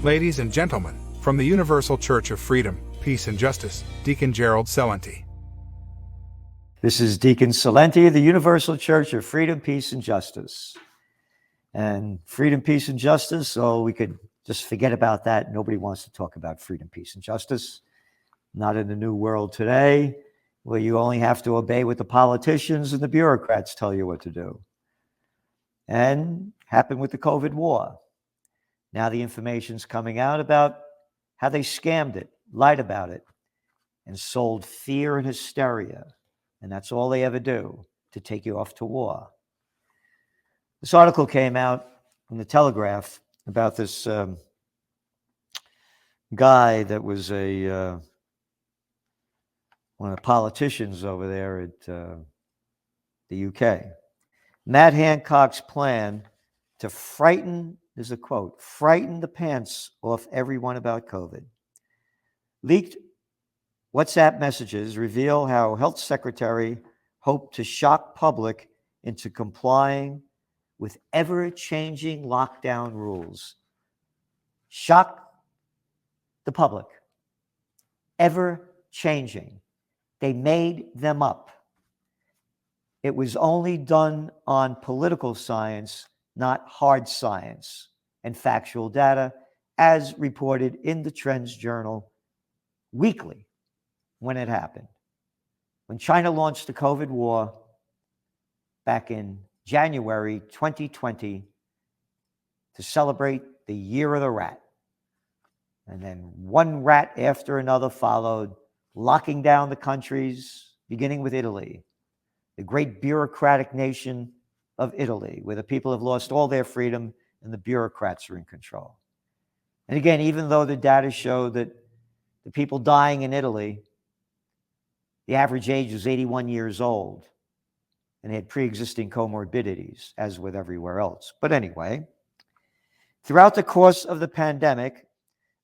Ladies and gentlemen, from the Universal Church of Freedom, Peace and Justice, Deacon Gerald Celente. This is Deacon Celente of the Universal Church of Freedom, Peace and Justice. And freedom, peace, and justice, so we could just forget about that. Nobody wants to talk about freedom, peace, and justice. Not in the new world today, where you only have to obey what the politicians and the bureaucrats tell you what to do. And happened with the COVID war. Now the information's coming out about how they scammed it, lied about it, and sold fear and hysteria. And that's all they ever do, to take you off to war. This article came out in the Telegraph about this guy that was one of the politicians over there at the UK. Matt Hancock's plan to frighten, there's a quote, frighten the pants off everyone about COVID. Leaked WhatsApp messages reveal how Health Secretary hoped to shock public into complying with ever-changing lockdown rules. Shock the public. Ever-changing. They made them up. It was only done on political science, not hard science and factual data, as reported in the Trends Journal weekly when it happened. When China launched the COVID war back in January 2020 to celebrate the Year of the Rat. And then one rat after another followed, locking down the countries, beginning with Italy, the great bureaucratic nation of Italy, where the people have lost all their freedom and the bureaucrats are in control. And again, even though the data show that the people dying in Italy, the average age was 81 years old, and they had pre-existing comorbidities, as with everywhere else. But anyway, throughout the course of the pandemic,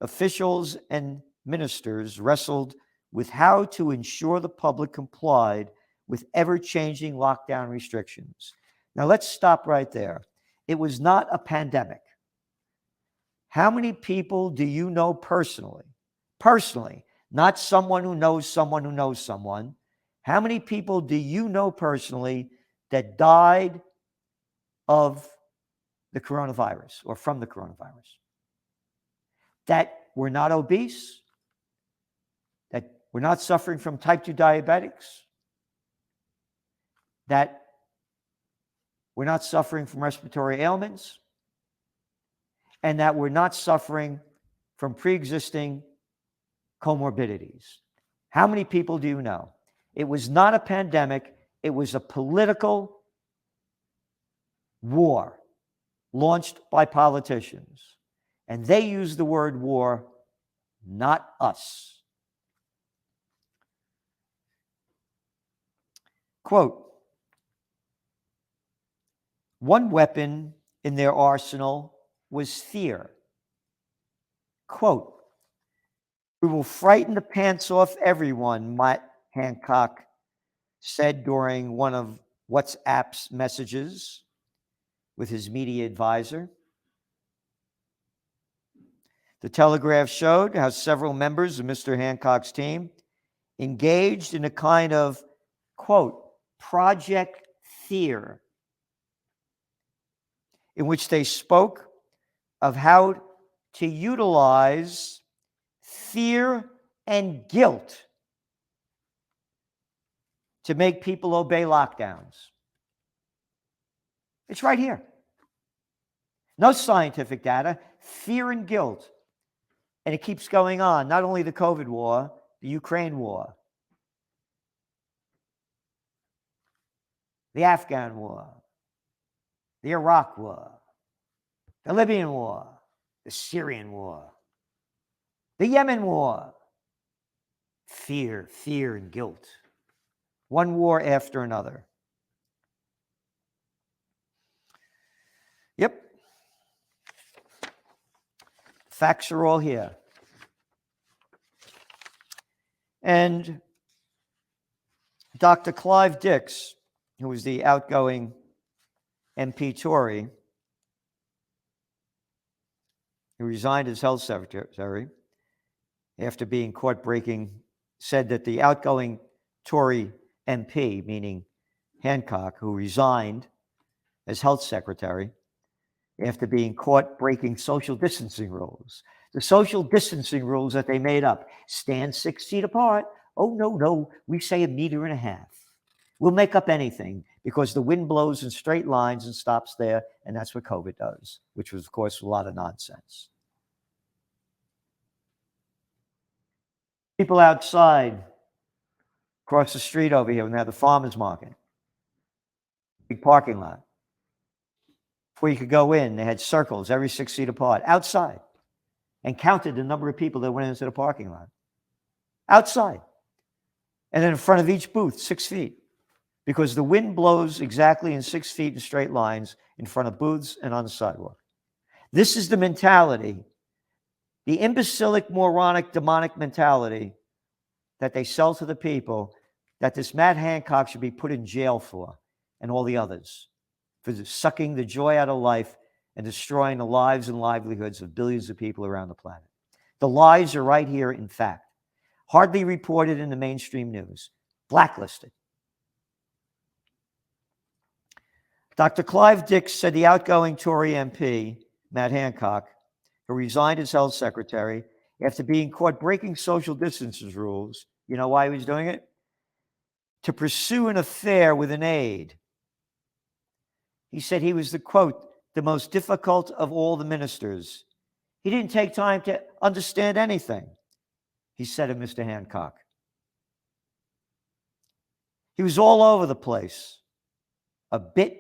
officials and ministers wrestled with how to ensure the public complied with ever-changing lockdown restrictions. Now, let's stop right there. It was not a pandemic. How many people do you know personally? Personally, not someone who knows someone who knows someone. How many people do you know personally that died of the coronavirus or from the coronavirus? That were not obese, that were not suffering from type 2 diabetics, that were not suffering from respiratory ailments, and that were not suffering from pre-existing comorbidities. How many people do you know? It was not a pandemic. It was a political war launched by politicians. And they used the word war, not us. Quote, one weapon in their arsenal was fear. Quote, we will frighten the pants off everyone, Matt Hancock said during one of WhatsApp's messages with his media advisor. The Telegraph showed how several members of Mr. Hancock's team engaged in a kind of, quote, Project Fear, in which they spoke of how to utilize fear and guilt to make people obey lockdowns. It's right here. No scientific data, fear and guilt. And it keeps going on. Not only the COVID war, the Ukraine war, the Afghan war, the Iraq war, the Libyan war, the Syrian war, the Yemen war. Fear, fear, and guilt. One war after another. Yep. Facts are all here. And Dr. Clive Dix, who was the outgoing MP Tory, who resigned as health secretary after being caught breaking, said that the outgoing Tory MP, meaning Hancock, who resigned as health secretary after being caught breaking social distancing rules. The social distancing rules that they made up: stand 6 feet apart. Oh, no, we say 1.5 meters. We'll make up anything because the wind blows in straight lines and stops there, and that's what COVID does, which was, of course, a lot of nonsense. People outside, across the street over here, when they have the farmer's market, big parking lot. Before you could go in, they had circles every 6 feet apart outside and counted the number of people that went into the parking lot outside. And then in front of each booth, 6 feet, because the wind blows exactly in 6 feet in straight lines in front of booths and on the sidewalk. This is the mentality, the imbecilic, moronic, demonic mentality that they sell to the people, that this Matt Hancock should be put in jail for, and all the others, for sucking the joy out of life and destroying the lives and livelihoods of billions of people around the planet. The lies are right here, in fact. Hardly reported in the mainstream news. Blacklisted. Dr. Clive Dix said the outgoing Tory MP, Matt Hancock, who resigned as health secretary after being caught breaking social distancing rules, you know why he was doing it? To pursue an affair with an aide. He said he was the, quote, the most difficult of all the ministers. He didn't take time to understand anything, he said of Mr. Hancock. He was all over the place, a bit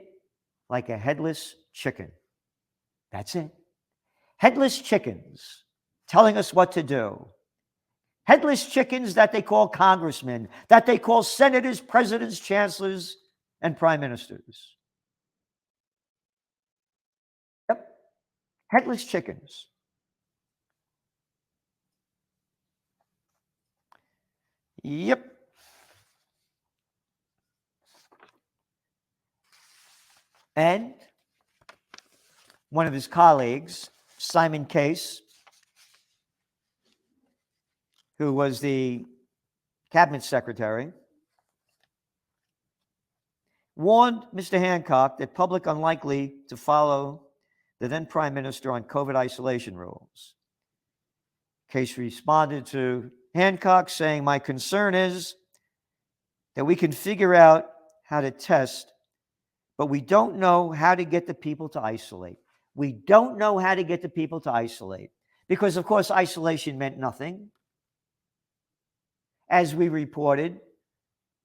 like a headless chicken. That's it. Headless chickens telling us what to do. Headless chickens that they call congressmen, that they call senators, presidents, chancellors, and prime ministers. Yep. Headless chickens. Yep. And one of his colleagues, Simon Case, who was the cabinet secretary, warned Mr. Hancock that public unlikely to follow the then prime minister on COVID isolation rules. Case responded to Hancock saying, "My concern is that we can figure out how to test, but we don't know how to get the people to isolate." We don't know how to get the people to isolate because, of course, isolation meant nothing. As we reported,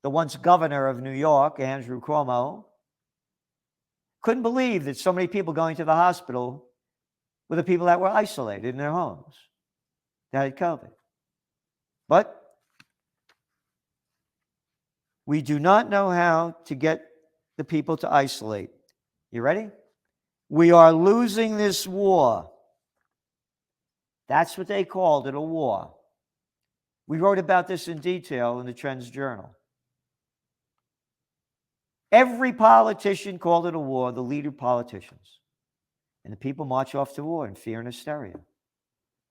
the once governor of New York, Andrew Cuomo, couldn't believe that so many people going to the hospital were the people that were isolated in their homes that had COVID. But we do not know how to get the people to isolate. You ready? We are losing this war. That's what they called it, a war. We wrote about this in detail in the Trends Journal. Every politician called it a war, the leader politicians. And the people march off to war in fear and hysteria.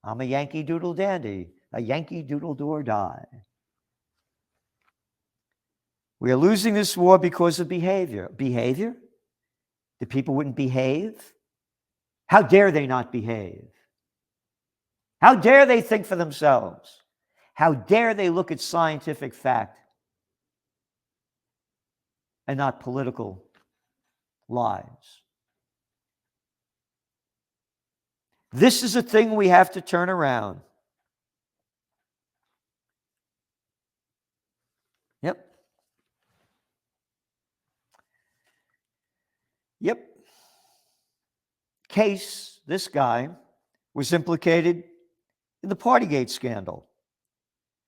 I'm a Yankee Doodle dandy, a Yankee Doodle do or die. We are losing this war because of behavior. Behavior? The people wouldn't behave? How dare they not behave? How dare they think for themselves? How dare they look at scientific fact and not political lies? This is a thing we have to turn around. Yep. Case, this guy, was implicated in the Partygate scandal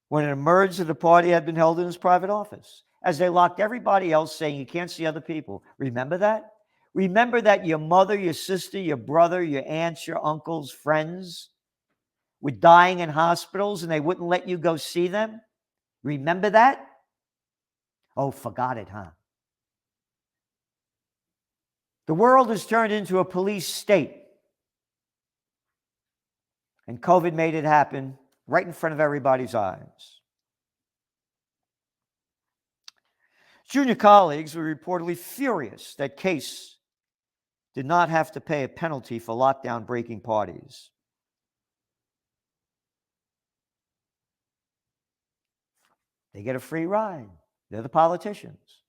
when it emerged that the party had been held in his private office, as they locked everybody else, saying you can't see other people. Remember that? Remember that your mother, your sister, your brother, your aunts, your uncles, friends were dying in hospitals and they wouldn't let you go see them? Remember that? Oh, forgot it, huh? The world has turned into a police state. And COVID made it happen right in front of everybody's eyes. Junior colleagues were reportedly furious that Case did not have to pay a penalty for lockdown breaking parties. They get a free ride. They're the politicians.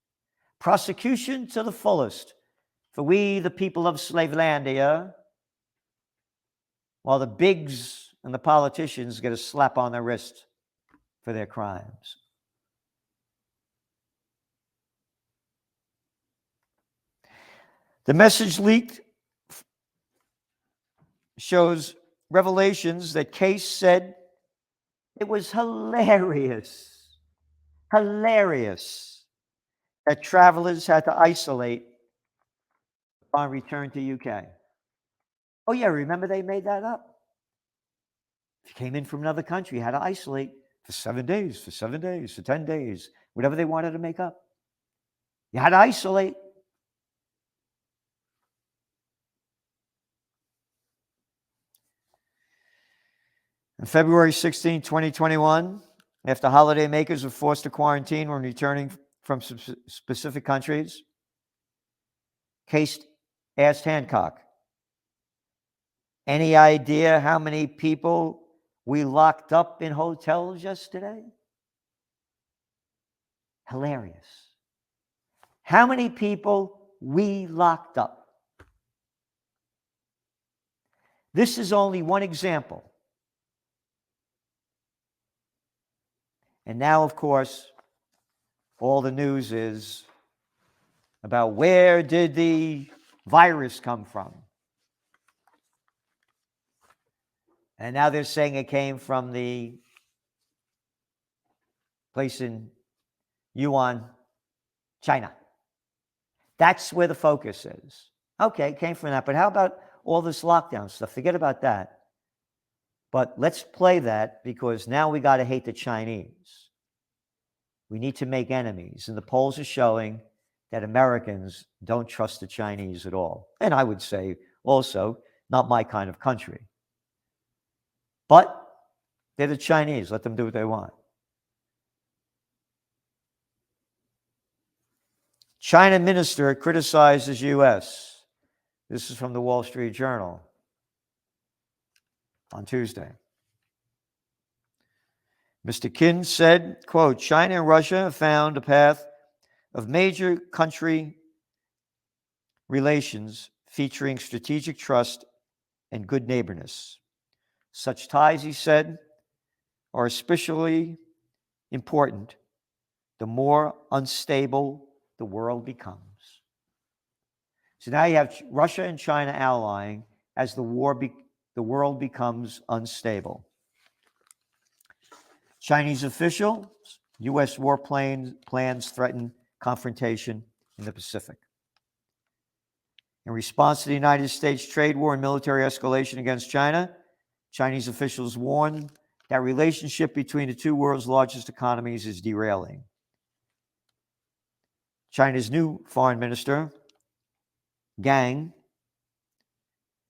Prosecution to the fullest for we, the people of Slavelandia, while the bigs and the politicians get a slap on their wrist for their crimes. The message leaked shows revelations that Case said it was hilarious that travelers had to isolate upon return to UK. Oh yeah, remember they made that up? If you came in from another country, you had to isolate for 7 days, for 10 days, whatever they wanted to make up. You had to isolate. On February 16, 2021, after holidaymakers were forced to quarantine when returning from specific countries, Case asked Hancock, "Any idea how many people we locked up in hotels yesterday?" Hilarious. How many people we locked up? This is only one example. And now, of course, all the news is about where did the virus come from? And now they're saying it came from the place in Yuan, China. That's where the focus is. Okay, it came from that. But how about all this lockdown stuff? Forget about that. But let's play that because now we got to hate the Chinese. We need to make enemies. And the polls are showing that Americans don't trust the Chinese at all. And I would say also, not my kind of country. But they're the Chinese. Let them do what they want. China minister criticizes U.S. This is from the Wall Street Journal on Tuesday. Mr. Qin said, quote, "China and Russia have found a path of major country relations featuring strategic trust and good neighborness. Such ties," he said, "are especially important the more unstable the world becomes." So now you have Russia and China allying as the world becomes unstable. Chinese officials, U.S. plans threaten confrontation in the Pacific. In response to the United States trade war and military escalation against China, Chinese officials warn that relationship between the two world's largest economies is derailing. China's new foreign minister, Gang,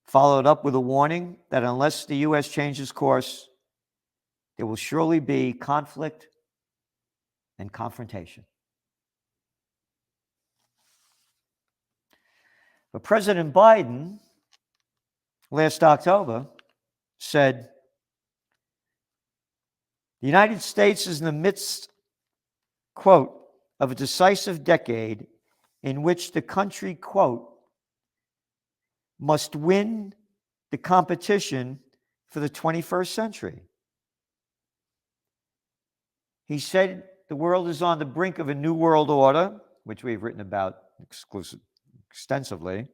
followed up with a warning that unless the U.S. changes course, there will surely be conflict and confrontation. But President Biden, last October, said, "The United States is in the midst, quote, of a decisive decade in which the country, quote, must win the competition for the 21st century." He said the world is on the brink of a new world order, which we've written about extensively,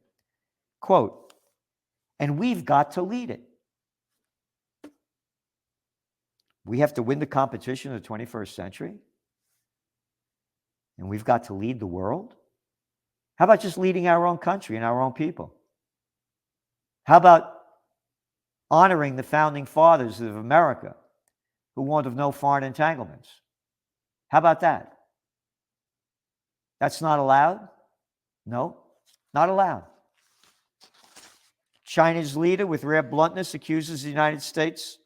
quote, "and we've got to lead it." We have to win the competition of the 21st century, and we've got to lead the world? How about just leading our own country and our own people? How about honoring the founding fathers of America who warned of no foreign entanglements? How about that? That's not allowed? No, not allowed. China's leader, with rare bluntness, accuses the United States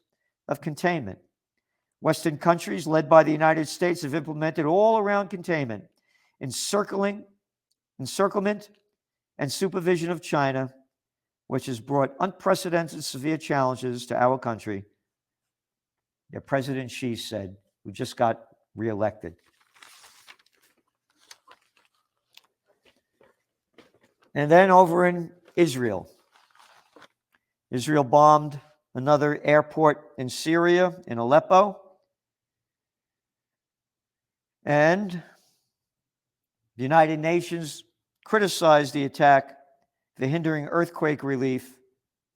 of containment. Western countries, led by the United States, have implemented all-around containment, encirclement, and supervision of China, which has brought unprecedented severe challenges to our country. Their President Xi said, who just got reelected. And then over in Israel, Israel bombed another airport in Syria, in Aleppo. And the United Nations criticized the attack for hindering earthquake relief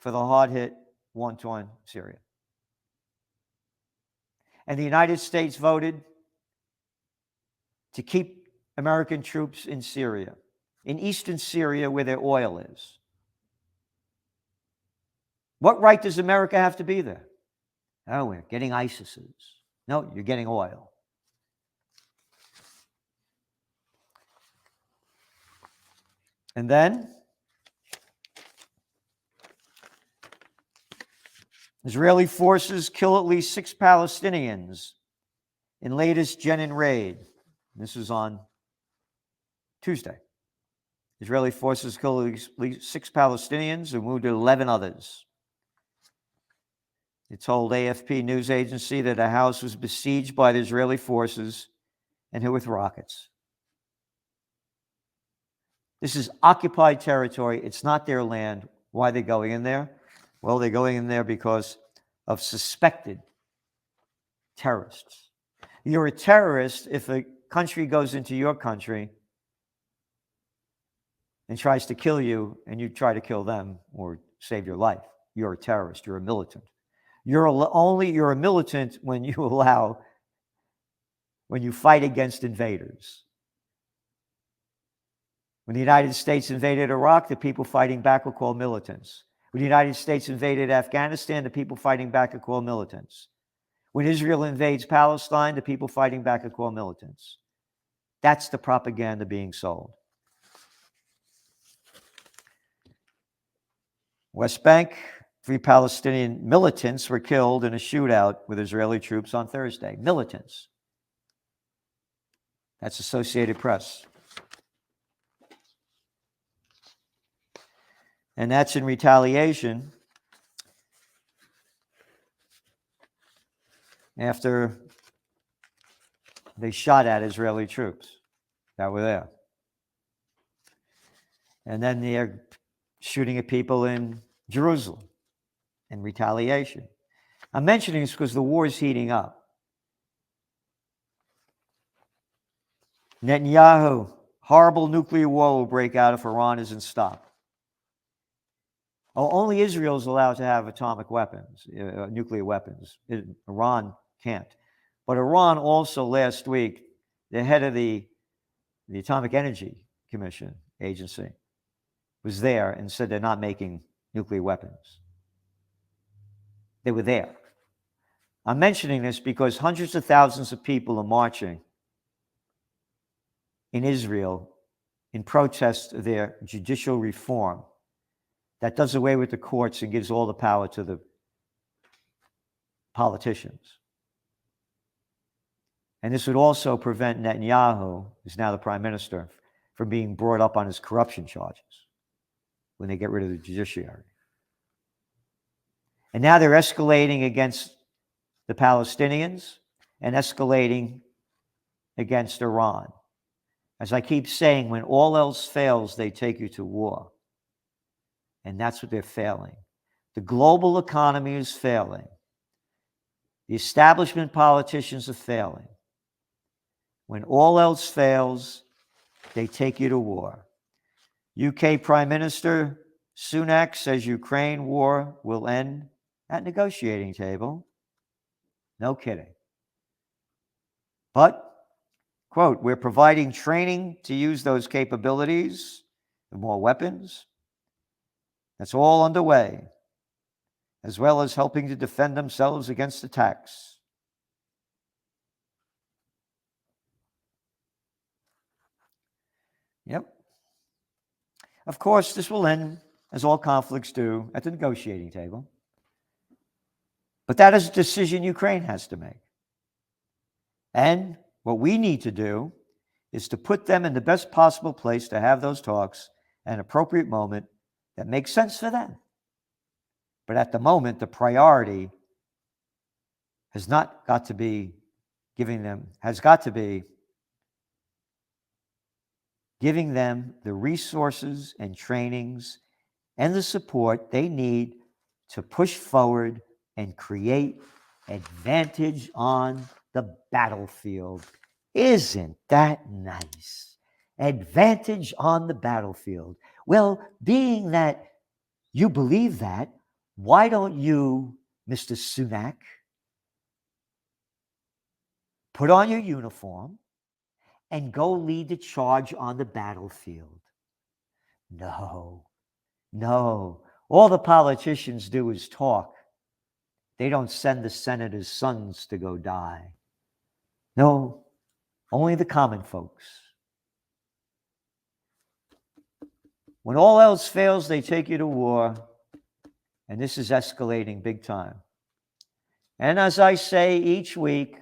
for the hard-hit, war-torn Syria. And the United States voted to keep American troops in Syria, in eastern Syria where their oil is. What right does America have to be there? Oh, we're getting ISISes. No, you're getting oil. And then Israeli forces kill at least 6 Palestinians in latest Jenin raid. This is on Tuesday. Israeli forces kill at least 6 Palestinians and wounded 11 others. It told AFP news agency that a house was besieged by the Israeli forces and hit with rockets. This is occupied territory. It's not their land. Why are they going in there? Well, they're going in there because of suspected terrorists. You're a terrorist if a country goes into your country and tries to kill you, and you try to kill them or save your life. You're a terrorist. You're a militant. You're a militant when you fight against invaders. When the United States invaded Iraq, the people fighting back were called militants. When the United States invaded Afghanistan, the people fighting back are called militants. When Israel invades Palestine, the people fighting back are called militants. That's the propaganda being sold. West Bank, 3 Palestinian militants were killed in a shootout with Israeli troops on Thursday. Militants. That's Associated Press. And that's in retaliation after they shot at Israeli troops that were there. And then they're shooting at people in Jerusalem in retaliation. I'm mentioning this because the war is heating up. Netanyahu, horrible nuclear war will break out if Iran isn't stopped. Oh, only Israel is allowed to have atomic weapons, nuclear weapons. Iran can't. But Iran also last week, the head of the Atomic Energy Commission agency was there and said they're not making nuclear weapons. They were there. I'm mentioning this because hundreds of thousands of people are marching in Israel in protest of their judicial reform that does away with the courts and gives all the power to the politicians. And this would also prevent Netanyahu, who's now the prime minister, from being brought up on his corruption charges when they get rid of the judiciary. And now they're escalating against the Palestinians and escalating against Iran. As I keep saying, when all else fails, they take you to war. And that's what they're failing. The global economy is failing. The establishment politicians are failing. When all else fails, they take you to war. UK Prime Minister Sunak says Ukraine war will end at negotiating table. No kidding. But, quote, we're providing training to use those capabilities and more weapons. That's all underway, as well as helping to defend themselves against attacks. Yep. Of course, this will end as all conflicts do, at the negotiating table. But that is a decision Ukraine has to make. And what we need to do is to put them in the best possible place to have those talks at an appropriate moment that makes sense for them. But at the moment, the priority has got to be giving them the resources and trainings and the support they need to push forward and create advantage on the battlefield. Isn't that nice? Advantage on the battlefield. Well, being that you believe that, why don't you, Mr. Sunak, put on your uniform and go lead the charge on the battlefield? No. All the politicians do is talk. They don't send the senators' sons to go die. No, only the common folks. When all else fails, they take you to war, and this is escalating big time. And as I say each week,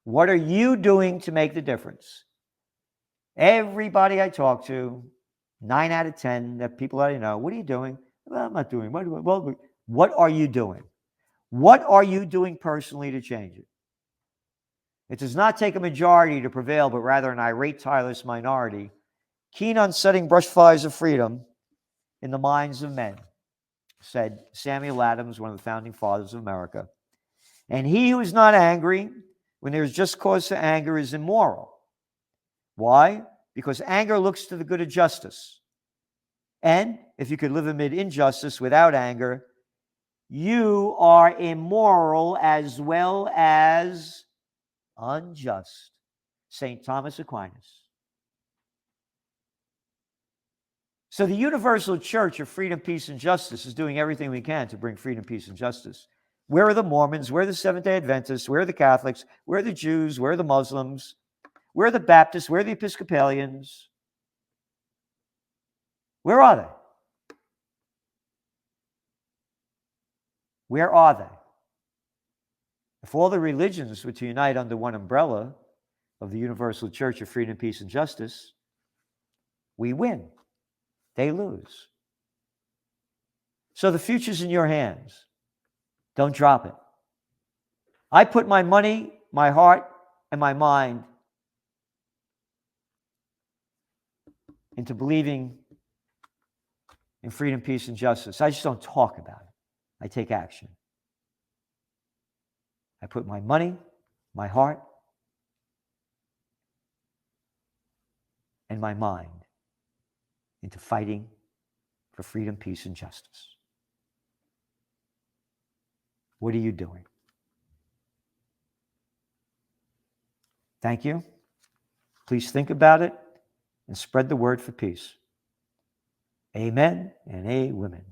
what are you doing to make the difference? Everybody I talk to, 9 out of 10, the people I know, what are you doing? Well, I'm not doing. Well, what are you doing? What are you doing personally to change it? It does not take a majority to prevail, but rather an irate, tireless minority, keen on setting brush fires of freedom in the minds of men, said Samuel Adams, one of the founding fathers of America. And he who is not angry when there is just cause for anger is immoral. Why? Because anger looks to the good of justice. And if you could live amid injustice without anger, you are immoral as well as unjust. St. Thomas Aquinas. So the Universal Church of Freedom, Peace, and Justice is doing everything we can to bring freedom, peace, and justice. Where are the Mormons? Where are the Seventh-day Adventists? Where are the Catholics? Where are the Jews? Where are the Muslims? Where are the Baptists? Where are the Episcopalians? Where are they? Where are they? If all the religions were to unite under one umbrella of the Universal Church of Freedom, Peace, and Justice, we win. They lose. So the future's in your hands. Don't drop it. I put my money, my heart, and my mind into believing in freedom, peace, and justice. I just don't talk about it. I take action. I put my money, my heart, and my mind into fighting for freedom, peace, and justice. What are you doing? Thank you. Please think about it and spread the word for peace. Amen and amen.